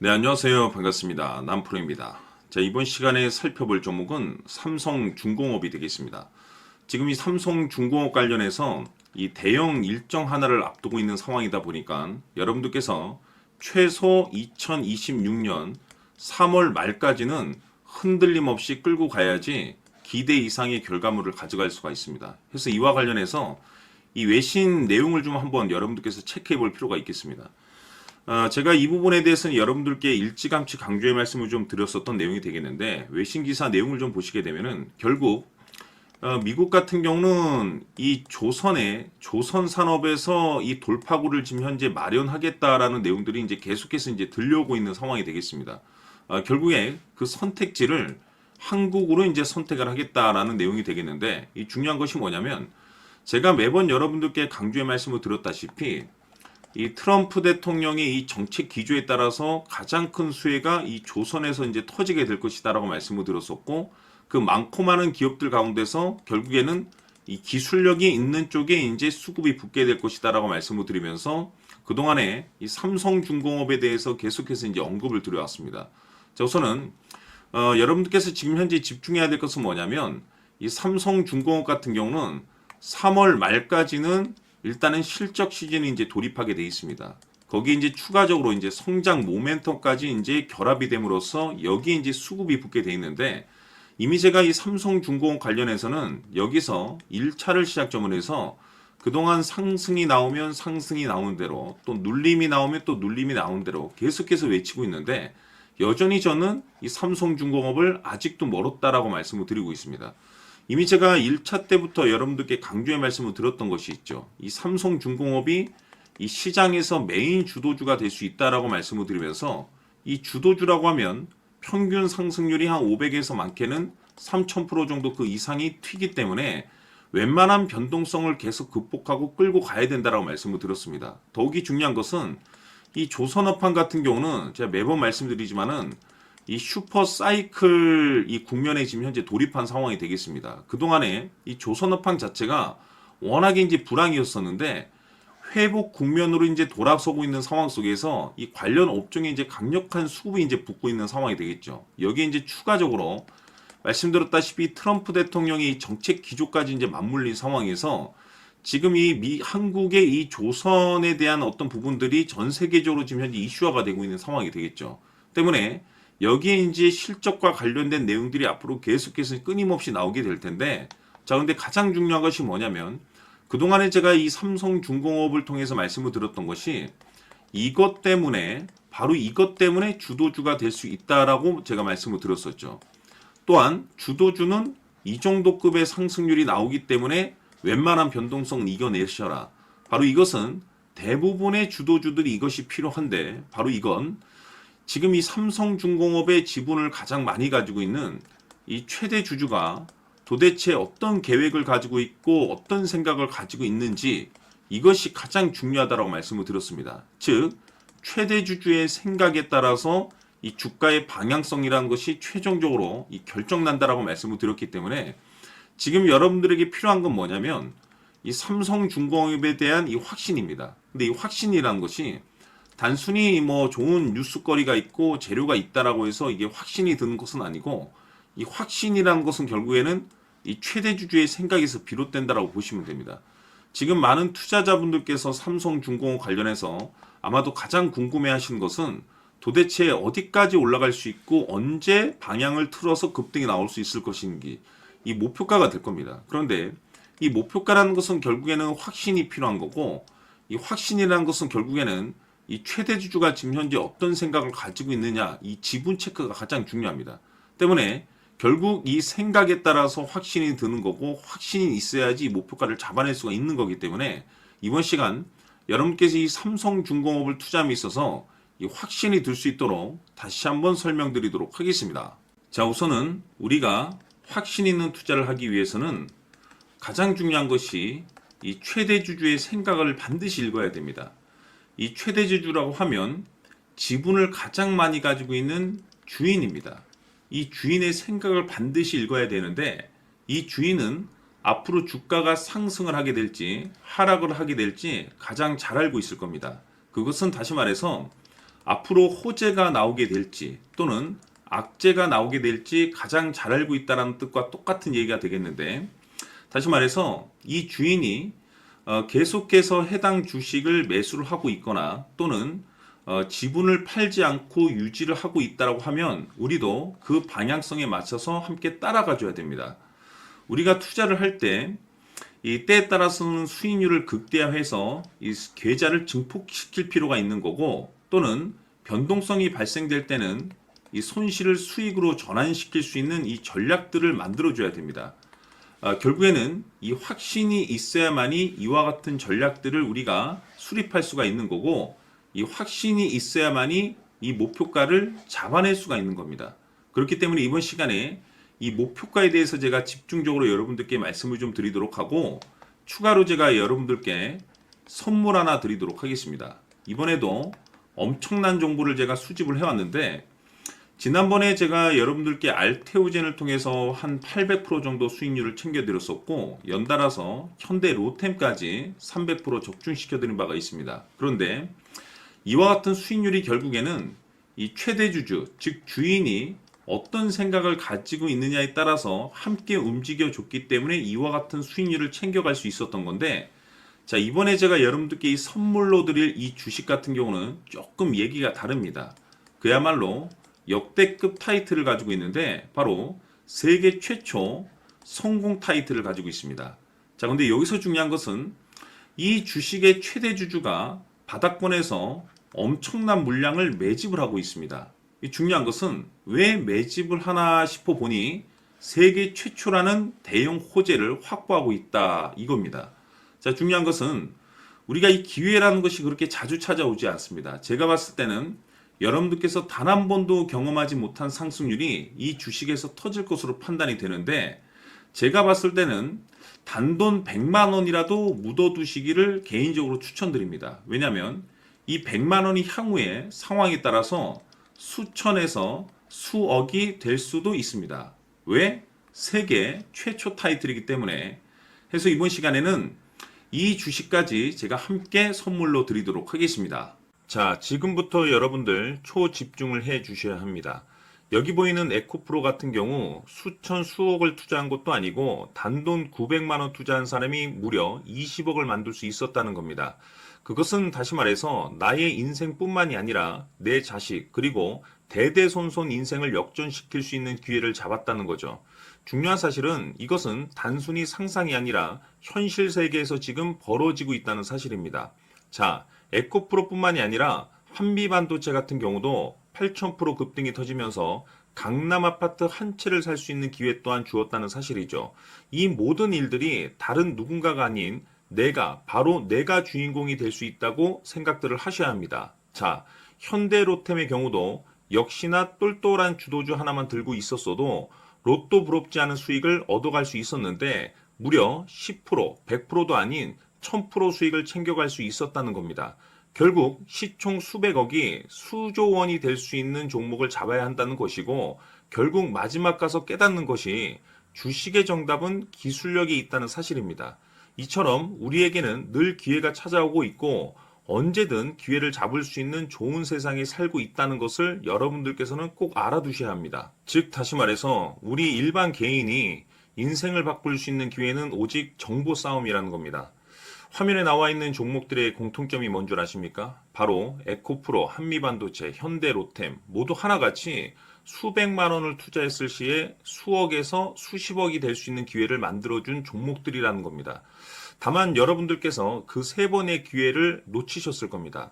네, 안녕하세요. 반갑습니다. 남프로입니다. 자, 이번 시간에 살펴볼 종목은 삼성중공업이 되겠습니다. 지금 이 삼성중공업 관련해서 이 대형 일정 하나를 앞두고 있는 상황이다 보니까 여러분들께서 최소 2026년 3월 말까지는 흔들림 없이 끌고 가야지 기대 이상의 결과물을 가져갈 수가 있습니다. 그래서 이와 관련해서 이 외신 내용을 좀 한번 여러분들께서 체크해 볼 필요가 있겠습니다. 제가 이 부분에 대해서는 여러분들께 일찌감치 강조의 말씀을 좀 드렸었던 내용이 되겠는데, 외신 기사 내용을 좀 보시게 되면은 결국 미국 같은 경우는 이 조선 산업에서 이 돌파구를 지금 현재 마련하겠다라는 내용들이 이제 계속해서 이제 들려오고 있는 상황이 되겠습니다. 결국에 그 선택지를 한국으로 이제 선택을 하겠다라는 내용이 되겠는데, 이 중요한 것이 뭐냐면 제가 매번 여러분들께 강조의 말씀을 드렸다시피 이 트럼프 대통령의 이 정책 기조에 따라서 가장 큰 수혜가 이 조선에서 이제 터지게 될 것이다라고 말씀을 드렸었고, 그 많고 많은 기업들 가운데서 결국에는 이 기술력이 있는 쪽에 이제 수급이 붙게 될 것이다라고 말씀을 드리면서 그동안에 이 삼성중공업에 대해서 계속해서 이제 언급을 드려왔습니다. 자, 우선은 여러분들께서 지금 현재 집중해야 될 것은 뭐냐면 이 삼성중공업 같은 경우는 3월 말까지는 일단은 실적 시즌이 이제 돌입하게 돼 있습니다. 거기에 이제 추가적으로 이제 성장 모멘텀까지 이제 결합이 됨으로써 여기에 이제 수급이 붙게 돼 있는데, 이미 제가 이 삼성중공업 관련해서는 여기서 1차를 시작점으로 해서 그동안 상승이 나오면 상승이 나오는 대로, 또 눌림이 나오면 또 눌림이 나오는 대로 계속해서 외치고 있는데, 여전히 저는 이 삼성중공업을 아직도 멀었다라고 말씀을 드리고 있습니다. 이미 제가 1차 때부터 여러분들께 강조의 말씀을 드렸던 것이 있죠. 이 삼성중공업이 이 시장에서 메인 주도주가 될 수 있다라고 말씀을 드리면서, 이 주도주라고 하면 평균 상승률이 한 500에서 많게는 3000% 정도 그 이상이 튀기 때문에 웬만한 변동성을 계속 극복하고 끌고 가야 된다라고 말씀을 드렸습니다. 더욱이 중요한 것은 이 조선업황 같은 경우는 제가 매번 말씀드리지만은 이 슈퍼 사이클 이 국면에 지금 현재 돌입한 상황이 되겠습니다. 그동안에 이 조선업황 자체가 워낙에 이제 불황이었었는데 회복 국면으로 이제 돌아서고 있는 상황 속에서 이 관련 업종에 이제 강력한 수급이 이제 붙고 있는 상황이 되겠죠. 여기에 이제 추가적으로 말씀드렸다시피 트럼프 대통령이 정책 기조까지 이제 맞물린 상황에서 지금 이 한국의 이 조선에 대한 어떤 부분들이 전 세계적으로 지금 현재 이슈화가 되고 있는 상황이 되겠죠. 때문에 여기에 이제 실적과 관련된 내용들이 앞으로 계속해서 끊임없이 나오게 될 텐데, 자, 근데 가장 중요한 것이 뭐냐면 그동안에 제가 이 삼성중공업을 통해서 말씀을 드렸던 것이 바로 이것 때문에 주도주가 될 수 있다라고 제가 말씀을 드렸었죠. 또한 주도주는 이 정도 급의 상승률이 나오기 때문에 웬만한 변동성은 이겨내셔라. 바로 이것은 대부분의 주도주들이 이것이 필요한데, 바로 이건 지금 이 삼성중공업의 지분을 가장 많이 가지고 있는 이 최대 주주가 도대체 어떤 계획을 가지고 있고 어떤 생각을 가지고 있는지, 이것이 가장 중요하다고 말씀을 드렸습니다. 즉 최대 주주의 생각에 따라서 이 주가의 방향성이라는 것이 최종적으로 이 결정난다라고 말씀을 드렸기 때문에 지금 여러분들에게 필요한 건 뭐냐면 이 삼성중공업에 대한 이 확신입니다. 근데 이 확신이라는 것이 단순히 뭐 좋은 뉴스거리가 있고 재료가 있다라고 해서 이게 확신이 드는 것은 아니고, 이 확신이라는 것은 결국에는 이 최대 주주의 생각에서 비롯된다라고 보시면 됩니다. 지금 많은 투자자분들께서 삼성중공업 관련해서 아마도 가장 궁금해하시는 것은 도대체 어디까지 올라갈 수 있고 언제 방향을 틀어서 급등이 나올 수 있을 것인지, 이 목표가가 될 겁니다. 그런데 이 목표가라는 것은 결국에는 확신이 필요한 거고, 이 확신이라는 것은 결국에는 이 최대 주주가 지금 현재 어떤 생각을 가지고 있느냐, 이 지분 체크가 가장 중요합니다. 때문에 결국 이 생각에 따라서 확신이 드는 거고, 확신이 있어야지 이 목표가를 잡아낼 수가 있는 거기 때문에 이번 시간 여러분께서 이 삼성중공업을 투자함에 있어서 이 확신이 들 수 있도록 다시 한번 설명드리도록 하겠습니다. 자, 우선은 우리가 확신 있는 투자를 하기 위해서는 가장 중요한 것이 이 최대 주주의 생각을 반드시 읽어야 됩니다. 이 최대 주주라고 하면 지분을 가장 많이 가지고 있는 주인입니다. 이 주인의 생각을 반드시 읽어야 되는데, 이 주인은 앞으로 주가가 상승을 하게 될지 하락을 하게 될지 가장 잘 알고 있을 겁니다. 그것은 다시 말해서 앞으로 호재가 나오게 될지 또는 악재가 나오게 될지 가장 잘 알고 있다는 뜻과 똑같은 얘기가 되겠는데, 다시 말해서 이 주인이 계속해서 해당 주식을 매수를 하고 있거나 또는 지분을 팔지 않고 유지를 하고 있다고 하면 우리도 그 방향성에 맞춰서 함께 따라가 줘야 됩니다. 우리가 투자를 할 때 이 때에 따라서는 수익률을 극대화해서 이 계좌를 증폭시킬 필요가 있는 거고, 또는 변동성이 발생될 때는 이 손실을 수익으로 전환시킬 수 있는 이 전략들을 만들어 줘야 됩니다. 결국에는 이 확신이 있어야만이 이와 같은 전략들을 우리가 수립할 수가 있는 거고, 이 확신이 있어야만이 이 목표가를 잡아낼 수가 있는 겁니다. 그렇기 때문에 이번 시간에 이 목표가에 대해서 제가 집중적으로 여러분들께 말씀을 좀 드리도록 하고, 추가로 제가 여러분들께 선물 하나 드리도록 하겠습니다. 이번에도 엄청난 정보를 제가 수집을 해왔는데, 지난번에 제가 여러분들께 알테오젠을 통해서 한 800% 정도 수익률을 챙겨드렸었고, 연달아서 현대 로템까지 300% 적중시켜드린 바가 있습니다. 그런데 이와 같은 수익률이 결국에는 이 최대주주, 즉 주인이 어떤 생각을 가지고 있느냐에 따라서 함께 움직여 줬기 때문에 이와 같은 수익률을 챙겨갈 수 있었던 건데, 자, 이번에 제가 여러분들께 이 선물로 드릴 이 주식 같은 경우는 조금 얘기가 다릅니다. 그야말로 역대급 타이틀을 가지고 있는데, 바로 세계 최초 성공 타이틀을 가지고 있습니다. 자, 근데 여기서 중요한 것은 이 주식의 최대주주가 바닥권에서 엄청난 물량을 매집을 하고 있습니다. 이 중요한 것은 왜 매집을 하나 싶어 보니 세계 최초라는 대형 호재를 확보하고 있다, 이겁니다. 자, 중요한 것은 우리가 이 기회라는 것이 그렇게 자주 찾아오지 않습니다. 제가 봤을 때는 여러분들께서 단 한 번도 경험하지 못한 상승률이 이 주식에서 터질 것으로 판단이 되는데, 제가 봤을 때는 단돈 100만 원이라도 묻어두시기를 개인적으로 추천드립니다. 왜냐하면 이 100만 원이 향후에 상황에 따라서 수천에서 수억이 될 수도 있습니다. 왜? 세계 최초 타이틀이기 때문에. 해서 이번 시간에는 이 주식까지 제가 함께 선물로 드리도록 하겠습니다. 자, 지금부터 여러분들 초집중을 해 주셔야 합니다. 여기 보이는 에코프로 같은 경우 수천 수억을 투자한 것도 아니고 단돈 900만 원 투자한 사람이 무려 20억을 만들 수 있었다는 겁니다. 그것은 다시 말해서 나의 인생뿐만이 아니라 내 자식 그리고 대대손손 인생을 역전시킬 수 있는 기회를 잡았다는 거죠. 중요한 사실은 이것은 단순히 상상이 아니라 현실 세계에서 지금 벌어지고 있다는 사실입니다. 자, 에코프로뿐만이 아니라 한미반도체 같은 경우도 8,000% 급등이 터지면서 강남 아파트 한 채를 살 수 있는 기회 또한 주었다는 사실이죠. 이 모든 일들이 다른 누군가가 아닌 바로 내가 주인공이 될 수 있다고 생각들을 하셔야 합니다. 자, 현대로템의 경우도 역시나 똘똘한 주도주 하나만 들고 있었어도 로또 부럽지 않은 수익을 얻어갈 수 있었는데, 무려 10%, 100%도 아닌 1000% 수익을 챙겨갈 수 있었다는 겁니다. 결국 시총 수백억이 수조 원이 될 수 있는 종목을 잡아야 한다는 것이고, 결국 마지막 가서 깨닫는 것이 주식의 정답은 기술력이 있다는 사실입니다. 이처럼 우리에게는 늘 기회가 찾아오고 있고 언제든 기회를 잡을 수 있는 좋은 세상에 살고 있다는 것을 여러분들께서는 꼭 알아두셔야 합니다. 즉 다시 말해서 우리 일반 개인이 인생을 바꿀 수 있는 기회는 오직 정보 싸움이라는 겁니다. 화면에 나와 있는 종목들의 공통점이 뭔 줄 아십니까? 바로 에코프로, 한미반도체, 현대로템 모두 하나같이 수백만 원을 투자했을 시에 수억에서 수십억이 될 수 있는 기회를 만들어준 종목들이라는 겁니다. 다만 여러분들께서 그 세 번의 기회를 놓치셨을 겁니다.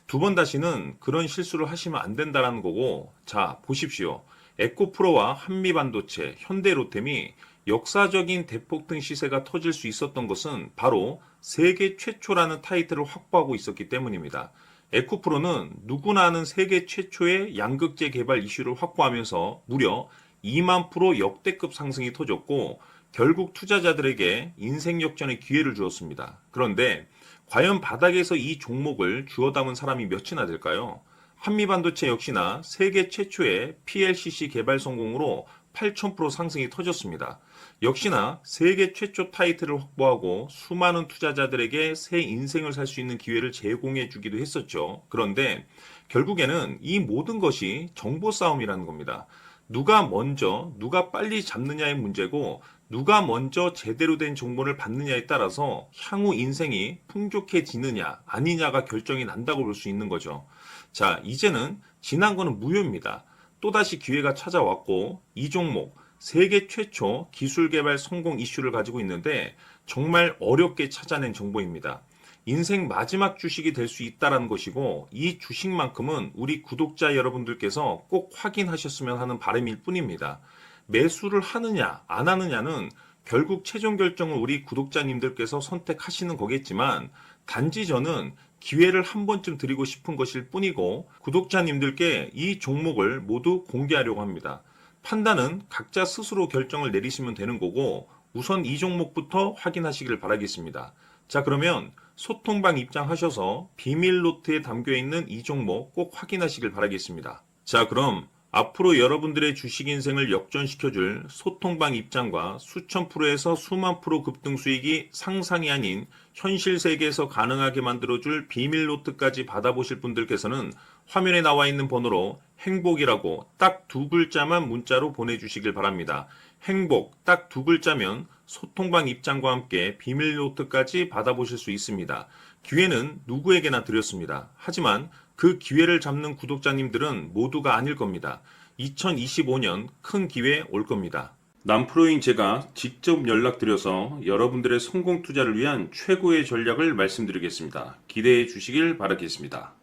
두 번 다시는 그런 실수를 하시면 안 된다는 거고, 자, 보십시오. 에코프로와 한미반도체, 현대로템이 역사적인 대폭등 시세가 터질 수 있었던 것은 바로 세계 최초라는 타이틀을 확보하고 있었기 때문입니다. 에코프로는 누구나 아는 세계 최초의 양극재 개발 이슈를 확보하면서 무려 2만 프로 역대급 상승이 터졌고, 결국 투자자들에게 인생 역전의 기회를 주었습니다. 그런데 과연 바닥에서 이 종목을 주워 담은 사람이 몇이나 될까요? 한미반도체 역시나 세계 최초의 PLCC 개발 성공으로 8,000% 상승이 터졌습니다. 역시나 세계 최초 타이틀을 확보하고 수많은 투자자들에게 새 인생을 살 수 있는 기회를 제공해 주기도 했었죠. 그런데 결국에는 이 모든 것이 정보 싸움이라는 겁니다. 누가 먼저, 누가 빨리 잡느냐의 문제고, 누가 먼저 제대로 된 정보를 받느냐에 따라서 향후 인생이 풍족해지느냐, 아니냐가 결정이 난다고 볼 수 있는 거죠. 자, 이제는 지난 거는 무효입니다. 또다시 기회가 찾아왔고, 이 종목, 세계 최초 기술 개발 성공 이슈를 가지고 있는데 정말 어렵게 찾아낸 정보입니다. 인생 마지막 주식이 될 수 있다는 것이고 이 주식만큼은 우리 구독자 여러분들께서 꼭 확인하셨으면 하는 바람일 뿐입니다. 매수를 하느냐 안 하느냐는 결국 최종 결정을 우리 구독자님들께서 선택하시는 거겠지만 단지 저는 기회를 한 번쯤 드리고 싶은 것일 뿐이고 구독자님들께 이 종목을 모두 공개하려고 합니다. 판단은 각자 스스로 결정을 내리시면 되는 거고 우선 이 종목부터 확인하시길 바라겠습니다. 자, 그러면 소통방 입장하셔서 비밀 노트에 담겨 있는 이 종목 꼭 확인하시길 바라겠습니다. 자, 그럼 앞으로 여러분들의 주식 인생을 역전시켜줄 소통방 입장과 수천 프로에서 수만 프로 급등 수익이 상상이 아닌 현실 세계에서 가능하게 만들어줄 비밀 노트까지 받아보실 분들께서는 화면에 나와 있는 번호로 행복이라고 딱 두 글자만 문자로 보내주시길 바랍니다. 행복 딱 두 글자면 소통방 입장과 함께 비밀 노트까지 받아보실 수 있습니다. 기회는 누구에게나 드렸습니다. 하지만 그 기회를 잡는 구독자님들은 모두가 아닐 겁니다. 2025년 큰 기회 올 겁니다. 남프로인 제가 직접 연락드려서 여러분들의 성공 투자를 위한 최고의 전략을 말씀드리겠습니다. 기대해 주시길 바라겠습니다.